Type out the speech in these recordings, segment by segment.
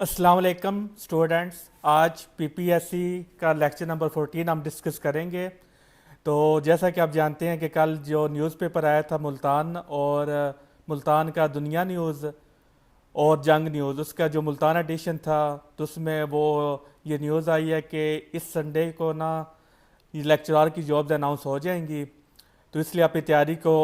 अस्सलाम वालेकुम स्टूडेंट्स। आज पीपीएससी का लेक्चर नंबर 14 हम डिस्कस करेंगे। तो जैसा कि आप जानते हैं कि कल जो न्यूज़पेपर आया था मुल्तान और मुल्तान का दुनिया न्यूज़ और जंग न्यूज़, उसका जो मुल्तान एडिशन था तो उसमें वो ये न्यूज़ आई है कि इस संडे को ना ये लेक्चरार की जॉब्स अनाउंस हो जाएंगी। तो इसलिए अपनी तैयारी को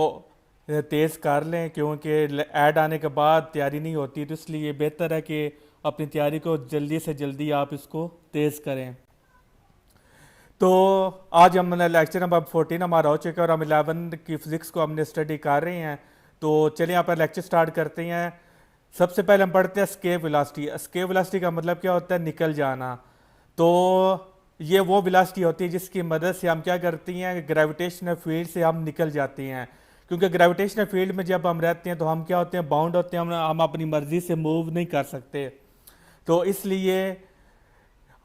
तेज़ कर लें, क्योंकि ऐड आने के बाद तैयारी नहीं होती। तो इसलिए ये बेहतर है कि अपनी तैयारी को जल्दी से जल्दी आप इसको तेज़ करें। तो आज हमने लेक्चर नंबर 14 हमारा हो चुका है और हम 11 की फिज़िक्स को हमने स्टडी कर रहे हैं। तो चलिए यहाँ पर लेक्चर स्टार्ट करते हैं। सबसे पहले हम पढ़ते हैं स्केप वेलोसिटी। स्केप वेलोसिटी का मतलब क्या होता है? निकल जाना। तो ये वो वेलोसिटी होती है जिसकी मदद से हम क्या करती हैं, ग्रेविटेशनल फील्ड से हम निकल जाती हैं। क्योंकि ग्रेविटेशनल फील्ड में जब हम रहते हैं तो हम क्या होते हैं, बाउंड होते हैं, हम अपनी मर्जी से मूव नहीं कर सकते। तो इसलिए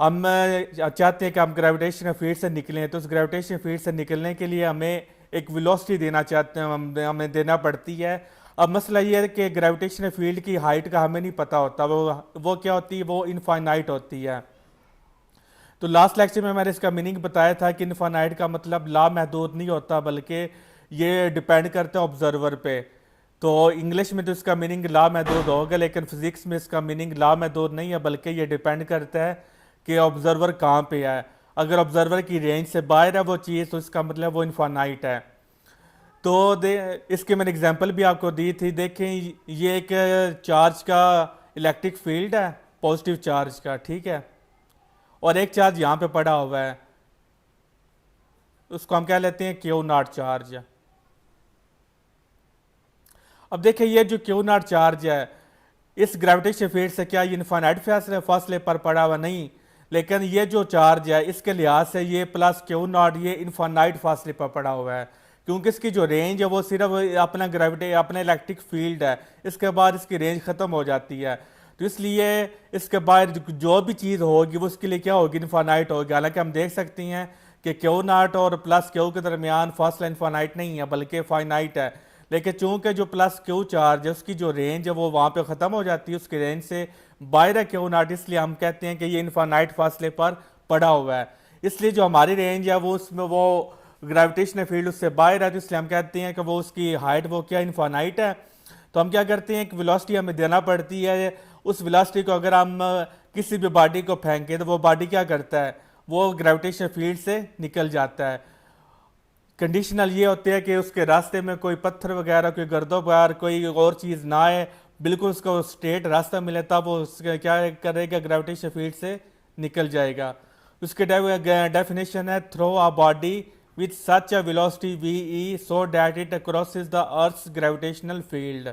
हम चाहते हैं कि हम ग्रेविटेशनल फील्ड से निकलें। तो उस ग्रेविटेशनल फील्ड से निकलने के लिए हमें एक वेलोसिटी देना चाहते हैं, हमें देना पड़ती है। अब मसला ये है कि ग्रेविटेशनल फील्ड की हाइट का हमें नहीं पता होता, वो क्या होती है, वो इनफाइनाइट होती है। तो लास्ट लेक्चर में मैंने इसका मीनिंग बताया था कि इनफाइनाइट का मतलब लामहदूद नहीं होता, बल्कि ये डिपेंड करता है ऑब्जर्वर पे। तो इंग्लिश में तो इसका मीनिंग लामहदूद होगा, लेकिन फिजिक्स में इसका मीनिंग लामहदूद नहीं है, बल्कि ये डिपेंड करता है कि ऑब्जर्वर कहाँ पे है। अगर ऑब्जर्वर की रेंज से बाहर है वो चीज़, तो इसका मतलब वो इनफाइनाइट है। तो इसके मैंने एग्जांपल भी आपको दी थी। देखें, ये एक चार्ज का इलेक्ट्रिक फील्ड है, पॉजिटिव चार्ज का, ठीक है। और एक चार्ज यहाँ पे पड़ा हुआ है, उसको हम क्या लेते हैं, क्यू नॉट चार्ज। अब देखिए, ये जो क्यू नॉट चार्ज है, इस ग्रेविटेशन फील्ड से क्या ये इनफाइनाइट फासले पर पड़ा हुआ? नहीं, लेकिन ये जो चार्ज है इसके लिहाज से ये प्लस क्यू नॉट ये इनफाइनाइट फासले पर पड़ा हुआ है, क्योंकि इसकी जो रेंज है वो सिर्फ अपना अपना इलेक्ट्रिक फील्ड है, इसके बाद इसकी रेंज ख़त्म हो जाती है। तो इसलिए इसके बाद जो भी चीज़ होगी वो उसके लिए क्या होगी, इनफाइनाइट होगी। हालांकि हम देख सकते हैं कि क्यू नॉट और प्लस क्यू के दरमियान फासला इनफाइनाइट नहीं है, बल्कि फाइनाइट है। लेकिन चूंकि जो प्लस क्यू चार्ज है उसकी जो रेंज है वो वहाँ पे ख़त्म हो जाती है, उसकी रेंज से बाहर है क्यू नॉट, इसलिए हम कहते हैं कि ये इनफाइनाइट फासले पर पड़ा हुआ है। इसलिए जो हमारी रेंज है वो उसमें वो ग्रेविटेशनल फील्ड उससे बाहर है, तो इसलिए हम कहते हैं कि वो उसकी हाइट वो क्या इनफाइनाइट है। तो हम क्या करते हैं, एक वेलोसिटी हमें देना पड़ती है। उस वेलोसिटी को अगर हम किसी भी बॉडी को फेंकें तो वो बॉडी क्या करता है, वो ग्रेविटेशनल फील्ड से निकल जाता है। कंडीशनल ये होते हैं कि उसके रास्ते में कोई पत्थर वगैरह, कोई गर्दोबार, कोई और चीज़ ना आए, बिल्कुल उसको स्ट्रेट रास्ता मिले, तब वो उसका क्या करेगा, ग्रेविटेशन फील्ड से निकल जाएगा। उसके डेफिनेशन है, throw a body with such a velocity v e so that it crosses the earth's gravitational field.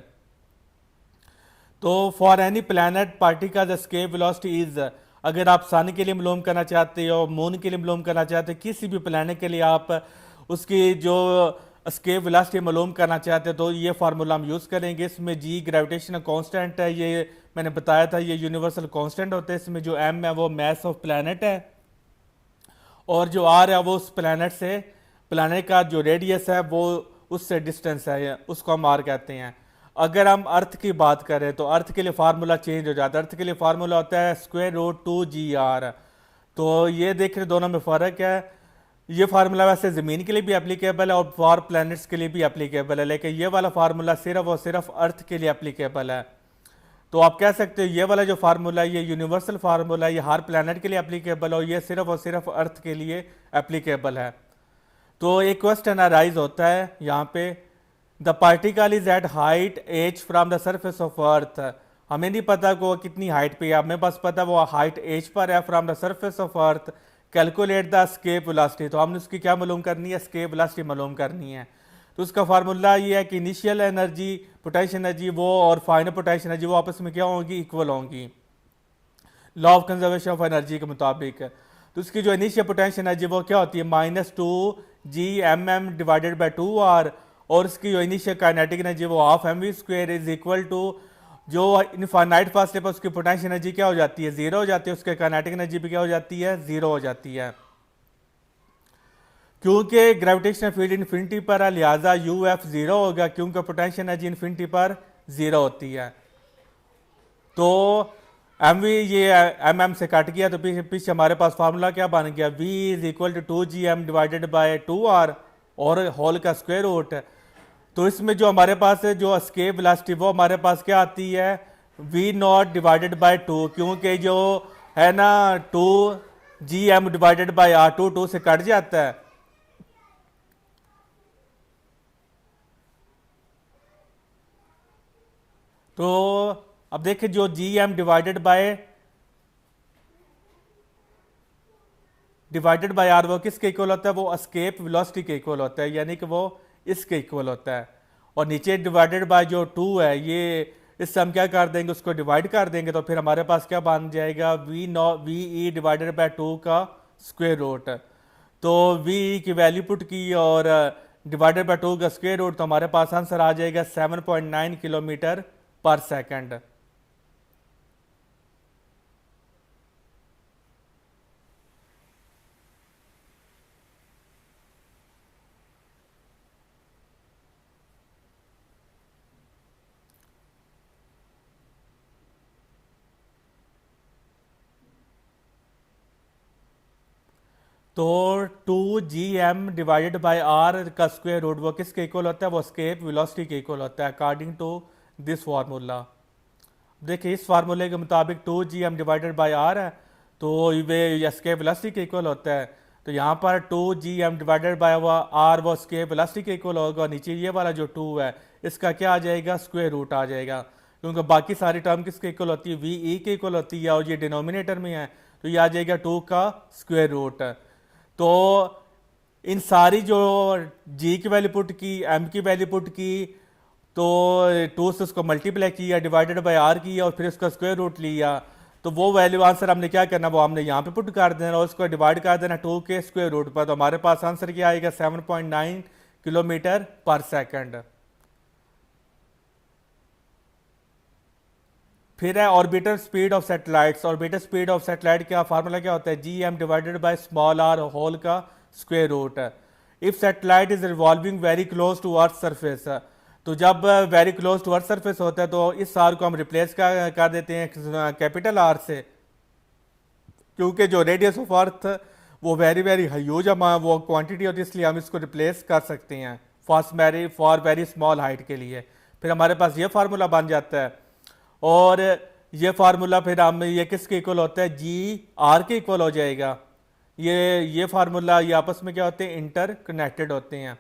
तो for any planet particle escape velocity is, अगर आप सन के लिए मालूम करना चाहते हो, मून के लिए मालूम करना चाहते हो, किसी भी प्लैनेट के लिए आप उसकी जो एस्केप वेलोसिटी मालूम करना चाहते हो, तो ये फार्मूला हम यूज़ करेंगे। इसमें जी ग्रेविटेशनल कांस्टेंट है, ये मैंने बताया था, ये यूनिवर्सल कांस्टेंट होता है। इसमें जो एम है वो मास ऑफ प्लैनेट है, और जो आर है वो उस प्लैनेट से, प्लैनेट का जो रेडियस है वो उससे डिस्टेंस है, उसको हम आर कहते हैं। अगर हम अर्थ की बात करें तो अर्थ के लिए फार्मूला चेंज हो जाता है। अर्थ के लिए फार्मूला होता है √2 GR। तो ये देख रहे दोनों में फ़र्क है। ये फार्मूला वैसे ज़मीन के लिए भी एप्लीकेबल है और फॉर प्लैनेट्स के लिए भी एप्लीकेबल है, लेकिन ये वाला फार्मूला सिर्फ और सिर्फ अर्थ के लिए एप्लीकेबल है। तो आप कह सकते हो ये वाला जो फार्मूला है ये यूनिवर्सल फार्मूला है, ये हर प्लैनेट के लिए एप्लीकेबल है और ये सिर्फ और सिर्फ अर्थ के लिए एप्लीकेबल है। तो एक क्वेश्चन अराइज होता है यहाँ पे, the particle is at height H from the surface of Earth. हमें नहीं पता कि वो कितनी हाइट पे है, हमें बस पता वो हाइट एच पर है from the surface of earth. Calculate the escape velocity, तो हमने उसकी क्या मालूम करनी है, एस्केप वेलोसिटी मालूम करनी है। तो उसका फार्मूला ये है कि इनिशियल एनर्जी पोटेंशियल एनर्जी वो और फाइनल पोटेंशियल एनर्जी वो आपस में क्या होंगी, इक्वल होंगी, law of conservation of energy के मुताबिक। तो उसकी जो इनिशियल पोटेंशियल एनर्जी वो क्या होती है, -2 GMM/2R, और उसकी जो इनिशियल काइनेटिक एनर्जी वो ½ mv² इज इक्वल टू, जो इनफाइनाइट फासले पर उसकी पोटेंशियल एनर्जी क्या हो जाती है, जीरो हो जाती है, उसके काइनेटिक एनर्जी भी क्या हो जाती है, जीरो हो जाती है। क्योंकि ग्रेविटेशनल फील्ड इन्फिनिटी पर है, लिहाजा UF जीरो होगा, क्योंकि पोटेंशियल एनर्जी इन्फिनिटी पर जीरो होती है। तो एम वी ये एम एम से कट गया तो पीछे पीछे हमारे पास फार्मूला क्या बन गया, v is equal to 2gm divided by 2r और होल का स्क्वायर रूट। तो इसमें जो हमारे पास है जो एस्केप वेलोसिटी वो हमारे पास क्या आती है, v नॉट डिवाइडेड बाय 2, क्योंकि जो है ना 2gm डिवाइडेड बाय r 2 से कट जाता है। तो अब देखिए जो gm डिवाइडेड बाय आर वो किसके इक्वल होता है, वो एस्केप वेलोसिटी के इक्वल होता है, यानी कि वो इसके इक्वल होता है। और नीचे डिवाइडेड बाय जो 2 है ये इससे हम क्या कर देंगे, उसको डिवाइड कर देंगे, तो फिर हमारे पास क्या बन जाएगा, वी ई डिवाइडेड बाय 2 का स्क्वायर रूट। तो वी ई की वैल्यू पुट की और डिवाइडेड बाय 2 का स्क्वायर रूट, तो हमारे पास आंसर आ जाएगा 7.9 किलोमीटर पर सेकेंड। तो 2gm डिवाइडेड बाय आर का स्क्वायर रूट वो किसके इक्वल होता है, वो एस्केप वेलोसिटी के इक्वल होता है अकॉर्डिंग टू दिस फार्मूला। देखिए इस फार्मूले के मुताबिक 2gm डिवाइडेड बाय आर है तो वे एस्केप वेलोसिटी के इक्वल होता है। तो यहाँ पर 2gm डिवाइडेड बाय आर वो एस्केप वेलोसिटी के इक्वल होगा, नीचे ये वाला जो 2 है इसका क्या आ जाएगा, स्क्वायर रूट आ जाएगा, क्योंकि बाकी सारी टर्म किसके इक्वल होती है, वी ई के इक्वल होती है, और ये डिनोमिनेटर में है तो ये आ जाएगा 2 का स्क्वायर रूट। तो इन सारी जो जी की वैल्यू पुट की, एम की वैल्यू पुट की, तो 2 से उसको मल्टीप्लाई किया, डिवाइडेड बाय आर किया और फिर उसका स्क्वायर रूट लिया, तो वो वैल्यू आंसर हमने क्या करना, वो हमने यहाँ पे पुट कर देना और उसको डिवाइड कर देना 2 के स्क्वायर रूट पर। तो हमारे पास आंसर क्या आएगा, 7.9 किलोमीटर पर सेकंड। फिर है orbiter speed of satellites. Orbiter speed of satellite का फार्मूला क्या होता है, G M divided by small r whole का square root. If satellite is revolving very close to earth surface, तो जब very close to earth surface होता है तो इस आर को हम रिप्लेस कर देते हैं कैपिटल आर से, क्योंकि जो रेडियस ऑफ अर्थ वो वेरी वेरी ह्यूज वो क्वांटिटी होती है, इसलिए हम इसको रिप्लेस कर सकते हैं फॉर वेरी स्मॉल हाइट के लिए। फिर हमारे पास ये फार्मूला बन जाता है और ये फार्मूला फिर हम ये किसके इक्वल होता है, जी आर के इक्वल हो जाएगा। ये फार्मूला ये आपस में क्या होते हैं, इंटर कनेक्टेड होते हैं।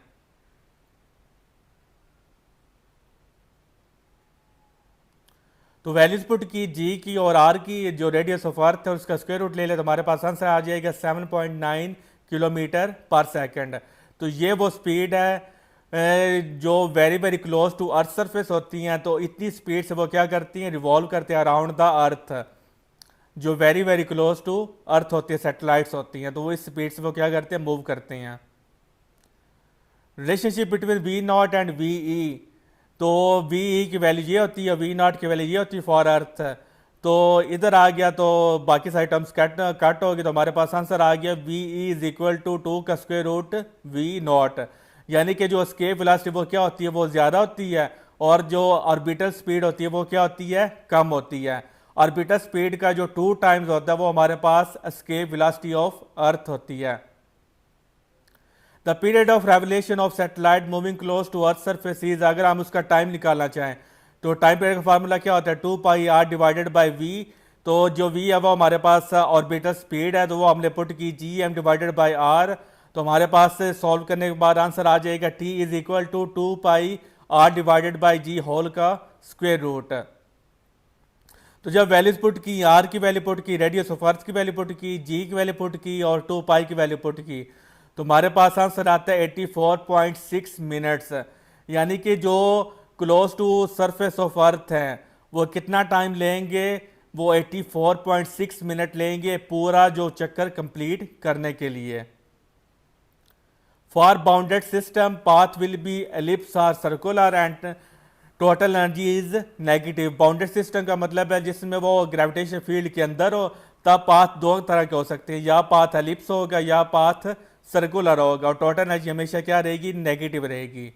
तो वैल्यूज पुट की जी की और आर की, जो रेडियस ऑफ अर्थ है उसका स्क्वायर रूट ले ले तो हमारे पास आंसर आ जाएगा 7.9 किलोमीटर पर सेकंड। तो ये वो स्पीड है जो very very close to earth surface होती हैं, तो इतनी स्पीड से वो क्या करती हैं, रिवॉल्व करते हैं अराउंड द अर्थ। जो very very close to earth होती है, सैटेलाइट्स होती हैं, तो वो इस स्पीड से वो क्या करते हैं, मूव करते हैं। Relationship between V naught and V E, तो वी ई की वैल्यू ये होती है, वी नॉट की वैल्यू ये होती है फॉर अर्थ। तो इधर आ गया तो बाकी सारी टर्म्स कट होगी, तो हमारे पास आंसर आ गया V E is equal to 2 का स्क्वायर रूट वी नॉट, यानी कि जो एस्केप वेलोसिटी वो क्या होती है, वो ज़्यादा होती है, और जो ऑर्बिटल स्पीड होती है वो क्या होती है, कम होती है। ऑर्बिटल स्पीड का जो 2 टाइम्स होता है वो हमारे पास एस्केप वेलोसिटी ऑफ अर्थ होती है। The period of revolution of satellite moving close to earth surface is, अगर हम उसका टाइम निकालना चाहें तो टाइम पीरियड का फार्मूला क्या होता है, 2 pi R divided by we. तो जो वी है वो हमारे पास ऑर्बिटल स्पीड है, तो वो हमने पुट की G M divided by R. तो हमारे पास से सॉल्व करने के बाद आंसर आ जाएगा T is equal to 2 pi R divided by G whole का स्क्वायर रूट। तो जब वैल्यूज पुट की, आर की वैल्यू पुट की, रेडियस ऑफ अर्थ की वैल्यू पुट की, जी की वैल्यू पुट की और 2 पाई की वैल्यू पुट की, तो हमारे पास आंसर आता है 84.6 मिनट्स। यानी कि जो close to surface of Earth है वो कितना टाइम लेंगे, वो 84.6 मिनट लेंगे पूरा जो चक्कर कंप्लीट करने के लिए। For bounded system path will be ellipse or circular and total energy is negative. Bounded system का मतलब है जिसमें वो ग्रेविटेशन फील्ड के अंदर हो, तब पाथ दो तरह के हो सकते हैं, या पाथ एलिप्स होगा या पाथ सर्कुलर होगा, और टोटल एनर्जी हमेशा क्या रहेगी, नेगेटिव रहेगी।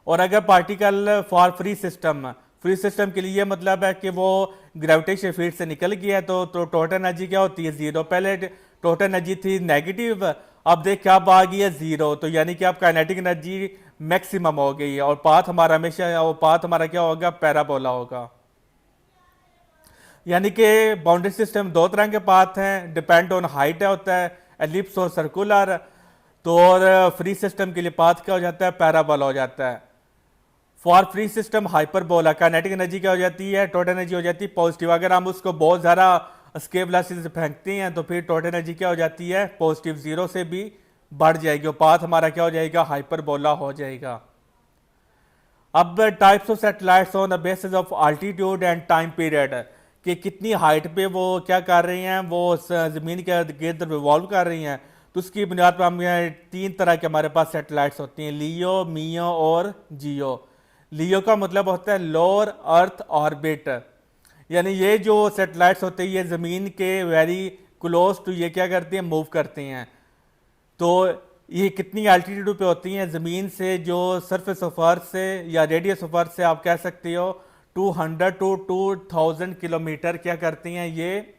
और अगर particle for free system, free system के लिए मतलब है कि वो ग्रेविटेशनल फील्ड से निकल गया है, तो टोटल एनर्जी क्या होती है, जीरो। पहले टोटल एनर्जी थी नेगेटिव, अब देख अब आ गई है जीरो, तो यानी कि अब काइनेटिक एनर्जी मैक्सिमम हो गई है, और पाथ हमारा हमेशा, वो पाथ हमारा क्या होगा, पैराबोला होगा। यानी कि बाउंड्री सिस्टम दो तरह के पाथ हैं, डिपेंड ऑन हाइट होता है, एलिप्स और सर्कुलर। तो और फ्री सिस्टम के लिए पाथ क्या हो जाता है, पैराबोला हो जाता है। For free system hyperbola, kinetic energy क्या हो जाती है, टोटल एनर्जी हो जाती है पॉजिटिव। अगर हम उसको बहुत ज़्यादा एस्केप वेलोसिटी से फेंकते हैं तो फिर टोटल एनर्जी क्या हो जाती है, पॉजिटिव, जीरो से भी बढ़ जाएगी, और पाथ हमारा क्या हो जाएगा, हाइपरबोला हो जाएगा। अब types of satellites on the basis of altitude and time period, कि कितनी हाइट पे वो क्या कर रही हैं, वो ज़मीन के इर्द गिर्द रिवॉल्व कर रही हैं। तो उसकी बुनियाद पर हम तीन तरह के हमारे पास सैटेलाइट्स होती हैं, लियो, मियो और जियो। लियो का मतलब होता है लोअर अर्थ ऑर्बिट, यानी ये जो सैटेलाइट्स होते हैं ये ज़मीन के वेरी क्लोज टू ये क्या करते हैं, मूव करते हैं। तो ये कितनी एल्टीट्यूड पे होती हैं, ज़मीन से जो सरफेस ऑफ अर्थ से या रेडियस ऑफ अर्थ से आप कह सकते हो 200 टू 2000 किलोमीटर क्या करती हैं, ये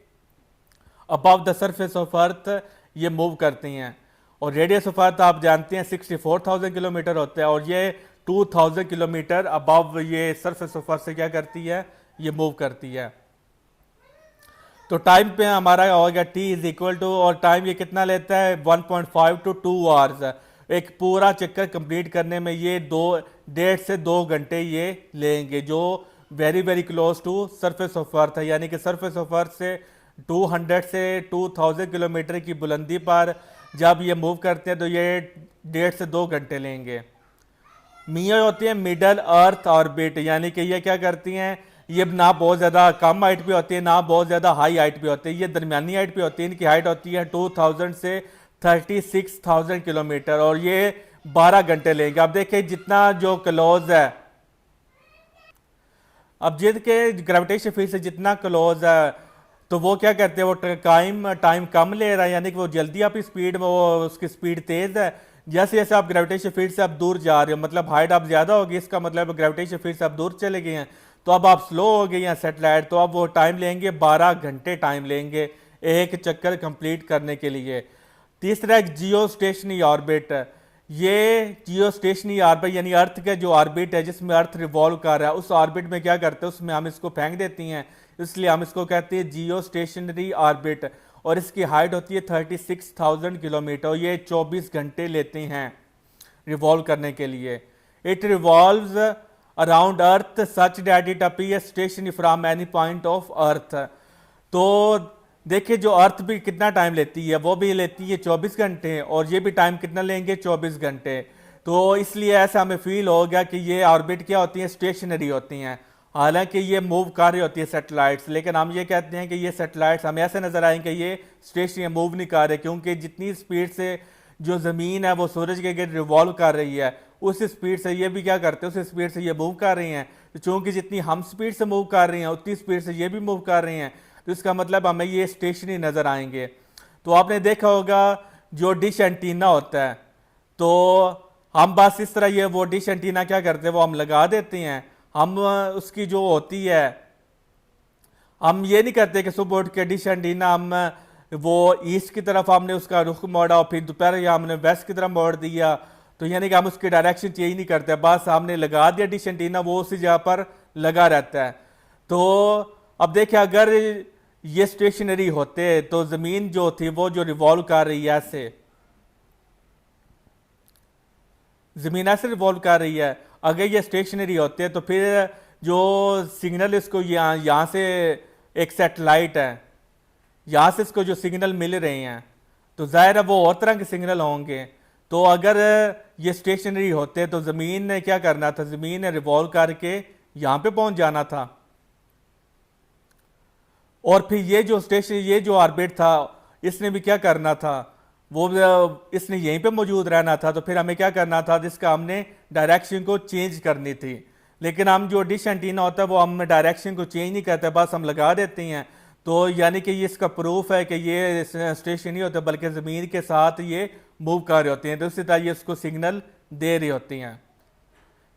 अबव द सरफेस ऑफ अर्थ ये मूव करती हैं। और रेडियस ऑफ अर्थ आप जानते हैं 64,000 किलोमीटर होता है, और ये 2000 किलोमीटर अबव ये सरफेस ऑफ अर्थ से क्या करती है, ये मूव करती है। तो टाइम पे हमारा होगा टी इज इक्वल टू, और टाइम ये कितना लेता है, 1.5 टू 2 आवर्स। एक पूरा चक्कर कंप्लीट करने में ये 1.5 से 2 घंटे ये लेंगे, जो very very close to surface of Earth है। यानी कि सरफेस ऑफ अर्थ से 200 से 2000 किलोमीटर की बुलंदी पर जब ये मूव करते हैं तो ये 1.5 से 2 घंटे लेंगे। मियो होती है मिडल अर्थ ऑर्बिट, यानी कि ये क्या करती हैं, ये ना बहुत ज़्यादा कम हाइट पे होती है, ना बहुत ज़्यादा हाई हाइट पे होती है, ये दरमियानी हाइट पे होती है। इनकी हाइट होती है 2000 से 36,000 किलोमीटर, और ये 12 घंटे लेंगे। अब देखिए जितना जो क्लोज है, अब जिनके ग्रेविटेशन फील्ड से जितना क्लोज है तो वो क्या करते हैं, वो टाइम कम ले रहा है, यानी कि वो जल्दी आपकी स्पीड में, वो उसकी स्पीड तेज़ है। जैसे जैसे आप ग्रेविटेशन फील्ड से आप दूर जा रहे हो, मतलब हाइट आप ज़्यादा होगी, इसका मतलब ग्रेविटेशन फील्ड से आप दूर चले गए हैं, तो अब आप स्लो हो गए हैं सेटेलाइट, तो अब वो टाइम लेंगे 12 घंटे टाइम लेंगे एक चक्कर कंप्लीट करने के लिए। तीसरा एक जियो स्टेशनरी ऑर्बिट, ये जियो स्टेशनरी ऑर्बिट यानी अर्थ का जो ऑर्बिट है जिसमें अर्थ रिवॉल्व कर रहा है, उस ऑर्बिट में क्या करते हैं, उसमें हम इसको फेंक देती हैं, इसलिए हम इसको कहते हैं जियो स्टेशनरी ऑर्बिट। और इसकी हाइट होती है 36,000 किलोमीटर, ये 24 घंटे लेते हैं रिवॉल्व करने के लिए। It revolves around Earth such that it appear stationary from any point of Earth. तो देखिए जो अर्थ भी कितना टाइम लेती है, वो भी लेती है 24 घंटे, और ये भी टाइम कितना लेंगे, 24 घंटे। तो इसलिए ऐसा हमें फील हो गया कि ये ऑर्बिट क्या होती है, स्टेशनरी होती हैं। हालांकि ये मूव कर रही होती है सैटेलाइट्स, लेकिन हम ये कहते हैं कि ये सैटेलाइट्स हमें ऐसे नजर आएंगे ये स्टेशनरी मूव नहीं कर रहे, क्योंकि जितनी स्पीड से जो ज़मीन है वो सूरज के गिर्द रिवॉल्व कर रही है, उस स्पीड से ये भी क्या करते हैं, उस स्पीड से ये मूव कर रही हैं। तो चूंकि जितनी हम स्पीड से मूव कर रही हैं उतनी स्पीड से ये भी मूव कर रही हैं, तो इसका मतलब हमें ये स्टेशनरी नज़र आएंगे। तो आपने देखा होगा जो डिश एंटीना होता है, तो हम बस इस तरह ये वो डिश एंटीना क्या करते हैं, वो हम लगा देते हैं। हम उसकी जो होती है, हम ये नहीं करते कि सुबह उठ के डिश एंटीना हम वो ईस्ट की तरफ हमने उसका रुख मोड़ा और फिर दोपहर या हमने वेस्ट की तरफ मोड़ दिया, तो यानी कि हम उसकी डायरेक्शन चेंज नहीं करते, बस हमने लगा दिया डिश एंटीना, वो उसी जगह पर लगा रहता है। तो अब देखिए अगर ये स्टेशनरी होते तो ज़मीन जो थी वो जो रिवॉल्व कर रही है, ऐसे ज़मीन ऐसे रिवॉल्व कर रही है, अगर ये स्टेशनरी होते हैं तो फिर जो सिग्नल इसको यहाँ से एक सैटेलाइट है, यहाँ से इसको जो सिग्नल मिल रहे हैं तो जाहिर है वो और तरह के सिग्नल होंगे। तो अगर ये स्टेशनरी होते तो ज़मीन ने क्या करना था, ज़मीन ने रिवॉल्व करके यहाँ पे पहुँच जाना था, और फिर ये जो स्टेशन, ये जो ऑर्बिट था, इसने भी क्या करना था, वो इसने यहीं पे मौजूद रहना था। तो फिर हमें क्या करना था, जिसका हमने डायरेक्शन को चेंज करनी थी। लेकिन हम जो डिश एंटीना होता है वो हम डायरेक्शन को चेंज नहीं करते, बस हम लगा देते हैं। तो यानी कि ये इसका प्रूफ है कि ये स्टेशन नहीं होते बल्कि ज़मीन के साथ ये मूव कर रहे होते हैं, तो इसी तरह ये उसको सिग्नल दे रही होती हैं।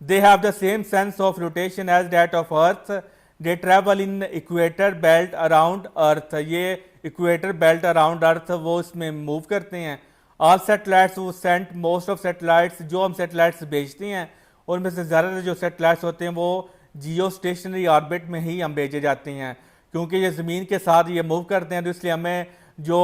They have the same sense of rotation as that of Earth. They travel in equator belt around Earth. ये equator belt around Earth वो इसमें मूव करते हैं. All satellites वो sent most of satellites जो हम satellites भेजते हैं उनमें से ज़्यादातर जो satellites होते हैं वो जियो स्टेशनरी ऑर्बिट में ही हम भेजे जाते हैं, क्योंकि ये ज़मीन के साथ ये मूव करते हैं, तो इसलिए हमें जो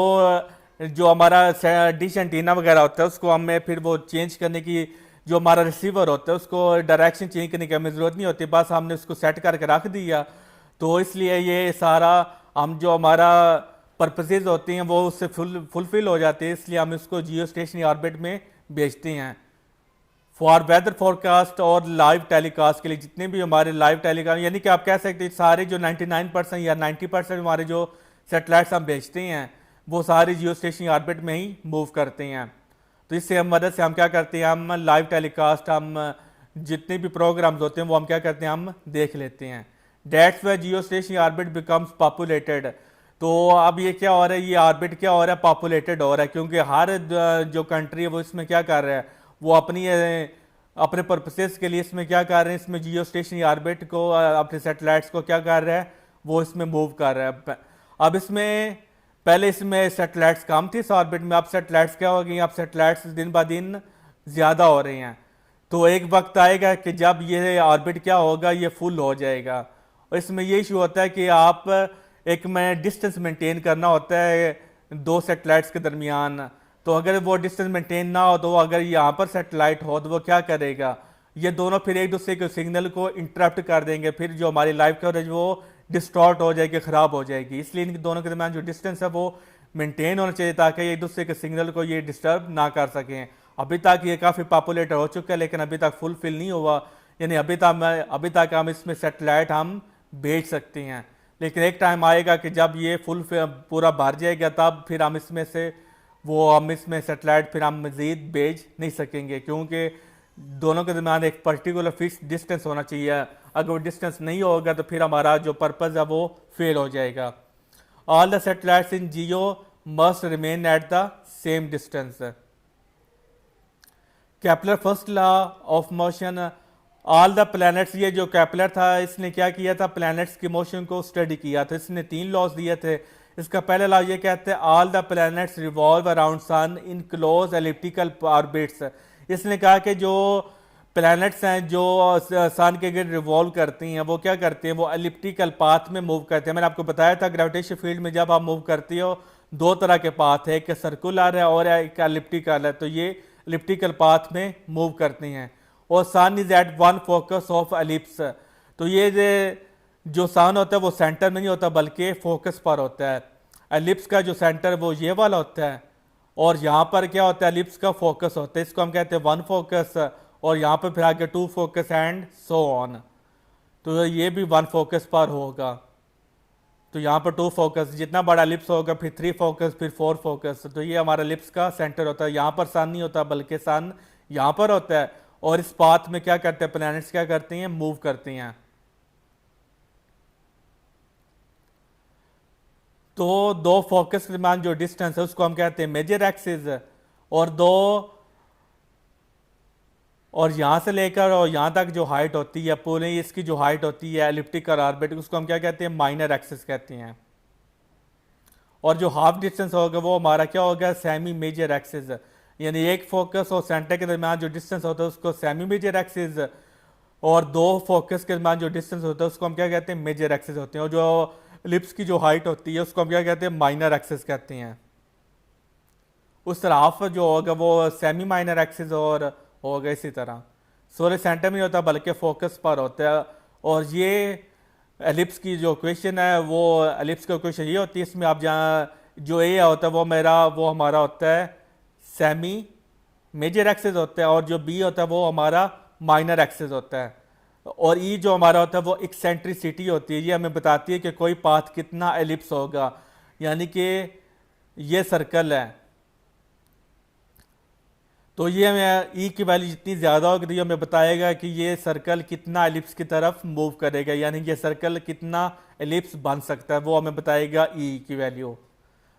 जो हमारा डिश एंटीना वगैरह होता है उसको हमें फिर वो चेंज करने की, जो हमारा रिसीवर होता है उसको डायरेक्शन चेंज करने की हमें ज़रूरत नहीं होती, बस हमने उसको सेट करके रख दिया. तो इसलिए ये सारा हम जो हमारा पर्पसेज होती हैं वो उससे फुलफिल हो जाते हैं, इसलिए हम इसको जियो स्टेशनरी ऑर्बिट में भेजते हैं. फॉर वेदर फोरकास्ट और लाइव टेलीकास्ट के लिए जितने भी हमारे लाइव टेलीकास्ट, यानी कि आप कह सकते हैं सारे जो 99% या 90% हमारे जो सेटेलाइट्स हम भेजते हैं वो सारे जियो स्टेशनरी ऑर्बिट में ही मूव करते हैं. तो इससे हम मदद से हम क्या करते हैं, हम लाइव टेलीकास्ट, हम जितने भी प्रोग्राम्स होते हैं वो हम क्या करते हैं, हम देख लेते हैं. That's why geostationary orbit becomes populated. तो अब ये क्या हो रहा है, ये ऑर्बिट क्या हो रहा है, पॉपुलेटेड हो रहा है, क्योंकि हर जो कंट्री है वो इसमें क्या कर रहा है, वो अपने पर्पसेस के लिए इसमें क्या कर रहे हैं, इसमें जियो स्टेशनरी ऑर्बिट को अपने सैटेलाइट्स को क्या कर रहा है, वो इसमें मूव कर रहा है. अब इसमें पहले इसमें सैटेलाइट्स कम थी इस ऑर्बिट में, अब सैटेलाइट्स क्या हो गई, अब सैटेलाइट्स दिन ब दिन ज़्यादा हो रही हैं. तो एक वक्त आएगा कि जब ये ऑर्बिट क्या होगा, ये फुल हो जाएगा. और इसमें ये इशू होता है कि आप एक में डिस्टेंस मेंटेन करना होता है दो सैटेलाइट्स के दरमियान. तो अगर वो डिस्टेंस मेंटेन ना हो, तो अगर यहाँ पर सैटेलाइट हो तो वो क्या करेगा, ये दोनों फिर एक दूसरे के सिग्नल को इंटरप्ट कर देंगे, फिर जो हमारी लाइव कवरेज वो डिस्टॉर्ट हो जाएगी, ख़राब हो जाएगी. इसलिए इन दोनों के दरमियान जो डिस्टेंस है वो मेंटेन होना चाहिए ताकि एक दूसरे के सिग्नल को ये डिस्टर्ब ना कर सकें. अभी तक ये काफ़ी पॉपुलेट हो चुका है लेकिन अभी तक फुलफिल नहीं हुआ, यानी अभी तक हम इसमें सैटेलाइट हम भेज सकते हैं, लेकिन एक टाइम आएगा कि जब ये पूरा भर जाएगा तब फिर हम इसमें सैटेलाइट फिर हम मज़ीद भेज नहीं सकेंगे, क्योंकि दोनों के दरमियान एक पर्टिकुलर फिक्स डिस्टेंस होना चाहिए. अगर वो डिस्टेंस नहीं होगा तो फिर हमारा जो पर्पज़ है वो फेल हो जाएगा. All the satellites in Jio must remain at the same distance. Kepler first law of motion. All the planets, ये जो केपलर था इसने क्या किया था, प्लैनेट्स की मोशन को स्टडी किया था. इसने 3 लॉज दिए थे. इसका पहला लॉ ये कहते हैं all the planets revolve around Sun in close elliptical orbits. इसने कहा कि जो प्लैनेट्स हैं जो सन के गिर्द रिवॉल्व करती हैं वो क्या करते हैं, वो एलिप्टिकल पाथ में मूव करते हैं. मैंने आपको बताया था ग्रेविटेशन फील्ड में जब आप मूव करती हो 2 तरह के पाथ है, एक सर्कुलर है और एक एलिप्टिकल है. तो ये एलिप्टिकल पाथ में मूव करती हैं. और sun is at one focus of ellipse. तो ये जो सन होता है वो सेंटर में नहीं होता बल्कि फोकस पर होता है. एलिप्स का जो सेंटर वो ये वाला होता है और यहाँ पर क्या होता है, एलिप्स का फोकस होता है, इसको हम कहते हैं वन फोकस, और यहाँ पर फिर आगे 2 फोकस एंड सो ऑन. तो ये भी 1 फोकस पर होगा. तो यहाँ पर 2 फोकस, जितना बड़ा एलिप्स होगा फिर 3 फोकस फिर 4 फोकस. तो ये हमारा एलिप्स का सेंटर होता है. यहाँ पर सन नहीं होता बल्कि सन यहाँ पर होता है. और इस पाथ में क्या करते हैं, प्लैनेट्स क्या करती हैं, मूव करती हैं. तो 2 फोकस के दरमियान जो डिस्टेंस है उसको हम कहते हैं मेजर एक्सिस, और यहाँ से लेकर और यहाँ तक जो हाइट होती है पूरी इसकी जो हाइट होती है एलिप्टिकल ऑर्बिट, उसको हम क्या कहते हैं, माइनर एक्सिस कहते हैं. और जो हाफ डिस्टेंस होगा वो हमारा क्या होगा, सेमी मेजर एक्सिस. यानी एक फोकस और सेंटर के दरमियान जो डिस्टेंस होता है उसको सेमी मेजर एक्सिस, और 2 फोकस के दरमियान जो डिस्टेंस होता है उसको हम क्या कहते हैं, मेजर एक्सिस होते हैं. और जो लिप्स की जो हाइट होती है उसको हम क्या कहते हैं, माइनर एक्सिस कहते हैं. उस तरह हाफ जो होगा वो सेमी माइनर एक्सिस और होगा. इसी तरह सोलर सेंटर में नहीं होता बल्कि फोकस पर होता है. और ये एलिप्स की जो इक्वेशन है वो एलिप्स की इक्वेशन ये होती है, इसमें आप जहाँ जो ए होता है वो हमारा होता है सेमी मेजर एक्सिस होता है, और जो बी होता है वो हमारा माइनर एक्सिस होता है. और ई जो हमारा होता है वो एक्सेंट्रिसिटी होती है, ये हमें बताती है कि कोई पाथ कितना एलिप्स होगा. यानी कि ये सर्कल है तो ये हमें ई की वैल्यू जितनी ज़्यादा होगी तो ये हमें बताएगा कि ये सर्कल कितना एलिप्स की तरफ मूव करेगा, यानी ये सर्कल कितना एलिप्स बन सकता है वो हमें बताएगा ई की वैल्यू.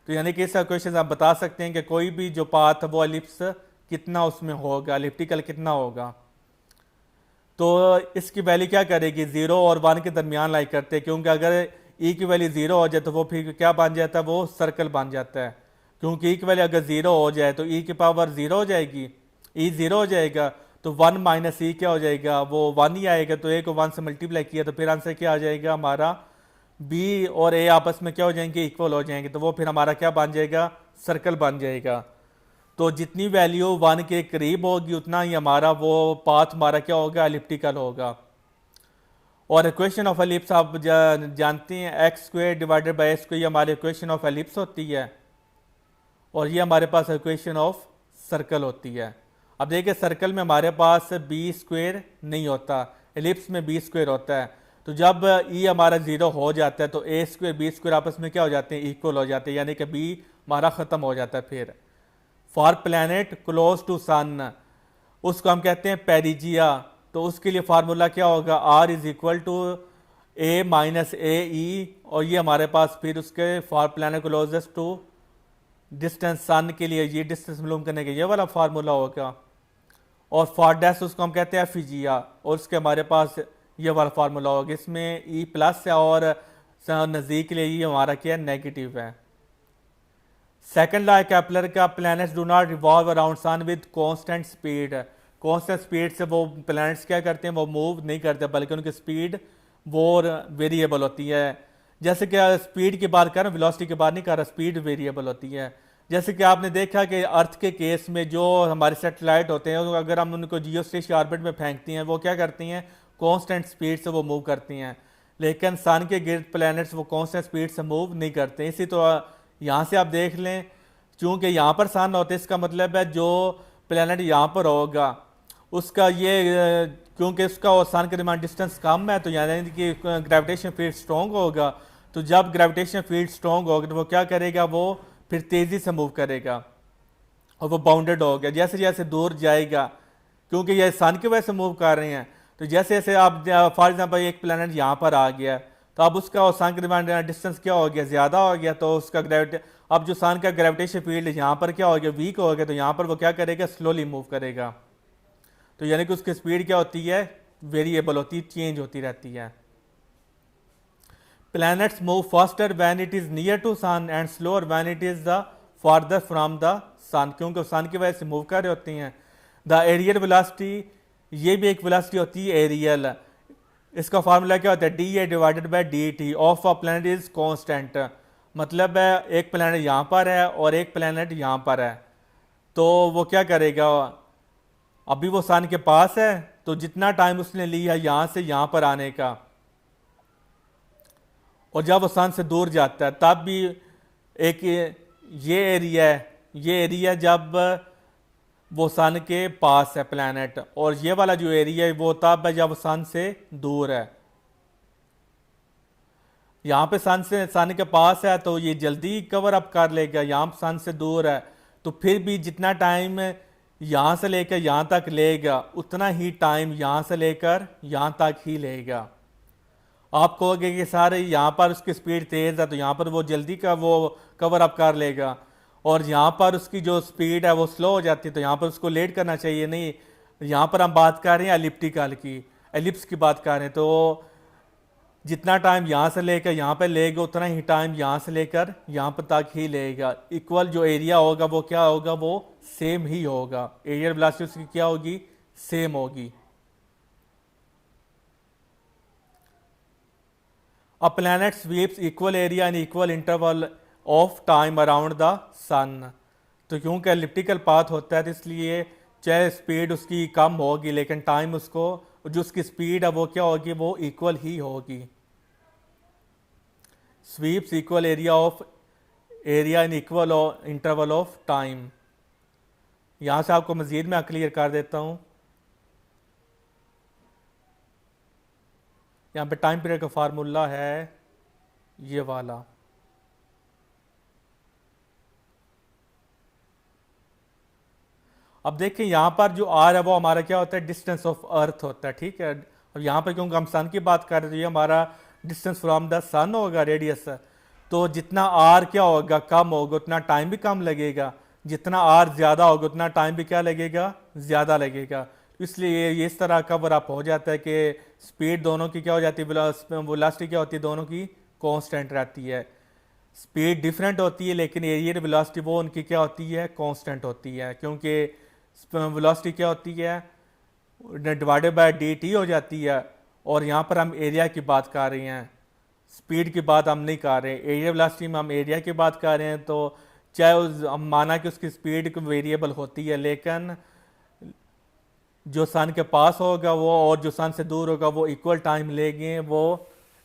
तो यानी कि इस इक्वेशन आप बता सकते हैं कि कोई भी जो पाथ वो एलिप्स कितना उसमें होगा, एलिप्टिकल कितना होगा. तो इसकी वैल्यू क्या करेगी, 0 और 1 के दरमियान लाई करते हैं, क्योंकि अगर ई की वैल्यू 0 हो जाए तो वो फिर क्या बन जाता है, वो सर्कल बन जाता है। क्योंकि ई की वैल्यू अगर 0 हो जाए तो ई की पावर 0 हो जाएगी, ई 0 हो जाएगा, तो 1 माइनस ई क्या हो जाएगा, वो 1 ही आएगा। तो ए को 1 से मल्टीप्लाई किया तो फिर आंसर क्या आ जाएगा हमारा, बी और ए आपस में क्या हो जाएंगे, इक्वल हो जाएंगे, तो वो फिर हमारा क्या बन जाएगा, सर्कल बन जाएगा। तो जितनी वैल्यू 1 के करीब होगी उतना ही हमारा वो पाथ हमारा क्या होगा, एलिप्टिकल होगा। और इक्वेशन ऑफ एलिप्स आप जानते हैं, x square divided by x square, ये हमारी इक्वेशन ऑफ एलिप्स होती है, और ये हमारे पास इक्वेशन ऑफ सर्कल होती है। अब देखिए सर्कल में हमारे पास बी स्क्वायर नहीं होता, एलिप्स में बी स्क्वायर होता है। तो जब ई हमारा 0 हो जाता है तो ए स्क्वायर बी स्क्वायर आपस में क्या हो जाते हैं, इक्वल हो जाते हैं, यानी कि बी हमारा ख़त्म हो जाता है। फिर फॉर प्लैनेट क्लोज टू सन, उसको हम कहते हैं पेरिजिया, तो उसके लिए फार्मूला क्या होगा, r is equal to a minus a e, और ये हमारे पास फिर उसके for planet closest to distance sun के लिए ये डिस्टेंस मालूम करने के ये वाला फार्मूला होगा। और फॉर डैश उसको हम कहते हैं फिजिया, और उसके हमारे पास ये वाला फार्मूला होगा। इसमें ई प्लस है और नज़दीक के लिए ये हमारा क्या है, नेगेटिव है। सेकंड लॉ केपलर का, planets do not revolve around sun with constant speed, constant speed से वो प्लैनेट्स क्या करते हैं, वो मूव नहीं करते, बल्कि उनकी स्पीड वो वेरिएबल होती है। जैसे कि स्पीड की बात कर रहा हूँ, वेलोसिटी की बात नहीं कर रहा, स्पीड वेरिएबल होती है। जैसे कि आपने देखा कि अर्थ के केस में जो हमारे सैटेलाइट होते हैं, अगर हम उनको जियो स्टेशन ऑर्बिट में फेंकती हैं, वो क्या करती हैं, कांस्टेंट स्पीड से वो मूव करती हैं। लेकिन सन के गिर्द प्लैनेट्स वो कांस्टेंट स्पीड से मूव नहीं करते। इसी तो यहाँ से आप देख लें, चूंकि यहाँ पर सन होते हैं, इसका मतलब है जो प्लैनेट यहाँ पर होगा उसका ये क्योंकि उसका और सन के दरमियान डिस्टेंस कम है, तो यानी कि ग्रेविटेशन फील्ड स्ट्रॉन्ग होगा। तो जब ग्रेविटेशन फील्ड स्ट्रॉन्ग होगा तो वो क्या करेगा, वो फिर तेज़ी से मूव करेगा, और वो बाउंडेड होगा। जैसे जैसे दूर जाएगा, क्योंकि ये सन की वजह से मूव कर रहे हैं, तो जैसे जैसे आप फॉर एग्जांपल एक प्लैनेट यहाँ पर आ गया, तो अब उसका और सन के दरमियान डिस्टेंस क्या हो गया, ज़्यादा हो गया, तो उसका अब जो सन का ग्रेविटेशन फील्ड यहाँ पर क्या हो गया, वीक हो गया, तो यहाँ पर वो क्या करेगा, स्लोली मूव करेगा। तो यानी कि उसकी स्पीड क्या होती है, वेरिएबल होती है, चेंज होती रहती है। Planets move faster when it is near to sun and slower when it is the farther from the sun, क्योंकि सन की वजह से मूव कर रहे होती हैं। द एरियल वेलोसिटी, ये भी एक वेलोसिटी होती है एरियल, इसका फार्मूला क्या होता है, D A divided by D T of a planet is constant. मतलब है एक प्लैनेट यहाँ पर है और एक प्लैनेट यहाँ पर है, तो वो क्या करेगा, अभी वो सन के पास है, तो जितना टाइम उसने लिया यहाँ से यहाँ पर आने का, और जब वो सन से दूर जाता है तब भी एक ये एरिया है, ये एरिया जब वो सन के पास है प्लैनेट, और ये वाला जो एरिया है वो तब है जब वो सन से दूर है। यहाँ पे सन के पास है तो ये जल्दी कवर अप कर लेगा, यहाँ सन से दूर है तो फिर भी जितना टाइम यहाँ से लेकर यहाँ तक लेगा उतना ही टाइम यहाँ से लेकर यहाँ तक ही लेगा। आप कहोगे कि सारे यहाँ पर उसकी स्पीड तेज़ है तो यहाँ पर वो जल्दी का वो कवर अप कर लेगा, और यहाँ पर उसकी जो स्पीड है वो स्लो हो जाती है तो यहाँ पर उसको लेट करना चाहिए। नहीं, यहाँ पर हम बात कर रहे हैं एलिप्टिकल की, एलिप्स की बात कर रहे हैं, तो जितना टाइम यहाँ से लेकर यहाँ पर लेगा उतना ही टाइम यहाँ से लेकर यहाँ पर तक ही लेगा। इक्वल जो एरिया होगा वो क्या होगा, वो सेम ही होगा, एरियल वेलोसिटी उसकी क्या होगी, सेम होगी। A planet sweeps equal area and equal interval of time around the sun। तो क्योंकि एलिप्टिकल पाथ होता है तो इसलिए चाहे स्पीड उसकी कम होगी लेकिन टाइम उसको जो उसकी स्पीड है वो क्या होगी, वो इक्वल ही होगी। Sweeps equal area in equal interval of time. यहाँ से आपको मजीद मैं क्लियर कर देता हूँ। यहाँ पे टाइम पीरियड का फार्मूला है ये वाला, अब देखिए यहाँ पर जो आर है वो हमारा क्या होता है, डिस्टेंस ऑफ अर्थ होता है, ठीक है। अब यहाँ पर क्योंकि हम सन की बात कर रहे हैं तो ये हमारा डिस्टेंस फ्रॉम द सन होगा, रेडियस। तो जितना आर क्या होगा, कम होगा, उतना टाइम भी कम लगेगा, जितना आर ज़्यादा होगा उतना टाइम भी क्या लगेगा, ज़्यादा लगेगा। इसलिए ये इस तरह कवर अप हो जाता है कि स्पीड दोनों की क्या हो जाती है, वेलोसिटी क्या होती है, दोनों की कांस्टेंट रहती है। स्पीड डिफरेंट होती है लेकिन एरियल वेलोसिटी वो उनकी क्या होती है, कांस्टेंट होती है, क्योंकि वेलोसिटी क्या होती है, डिवाइडेड बाय डी टी हो जाती है। और यहाँ पर हम एरिया की बात कर रहे हैं, स्पीड की बात हम नहीं कर रहे। एरिया वेलोसिटी में हम एरिया की बात कर रहे हैं, तो चाहे हम माना कि उसकी स्पीड वेरिएबल होती है, लेकिन जो सन के पास होगा वो और जो सन से दूर होगा वो इक्वल टाइम लेंगे वो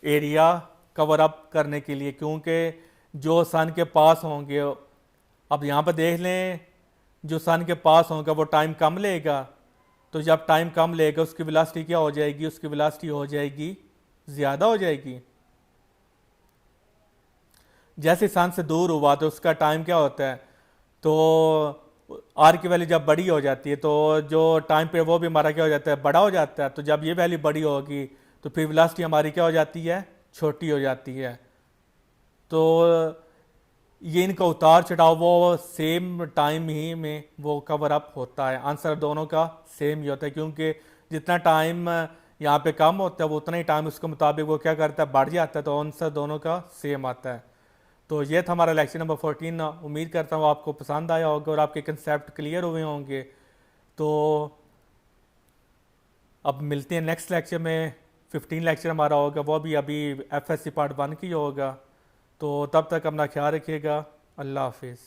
एरिया कवर अप करने के लिए, क्योंकि जो सन के पास होंगे, अब यहाँ पर देख लें, जो सन के पास होगा वो टाइम कम लेगा, तो जब टाइम कम लेगा उसकी वेलोसिटी क्या हो जाएगी, उसकी वेलोसिटी हो जाएगी ज़्यादा हो जाएगी। जैसे सन से दूर हुआ तो उसका टाइम क्या होता है, तो आर की वैल्यू जब बड़ी हो जाती है तो जो टाइम पे वो भी हमारा क्या हो जाता है, बड़ा हो जाता है। तो जब ये वैल्यू बड़ी होगी तो फिर वेलोसिटी हमारी क्या हो जाती है, छोटी हो जाती है। तो ये इनका उतार चढ़ाव वो सेम टाइम ही में वो कवर अप होता है। आंसर दोनों का सेम ही होता है, क्योंकि जितना टाइम यहाँ पे कम होता है वो उतना ही टाइम उसके मुताबिक वो क्या करता है, बढ़ जाता है। तो आंसर दोनों का सेम आता है। तो ये था हमारा लेक्चर नंबर 14। उम्मीद करता हूँ आपको पसंद आया होगा और आपके कंसेप्ट क्लियर हुए होंगे। तो अब मिलते हैं नेक्स्ट लेक्चर में। 15 लेक्चर हमारा होगा, वो भी अभी एफएससी पार्ट 1 की होगा। तो तब तक अपना ख्याल रखिएगा। अल्लाह हाफिज़।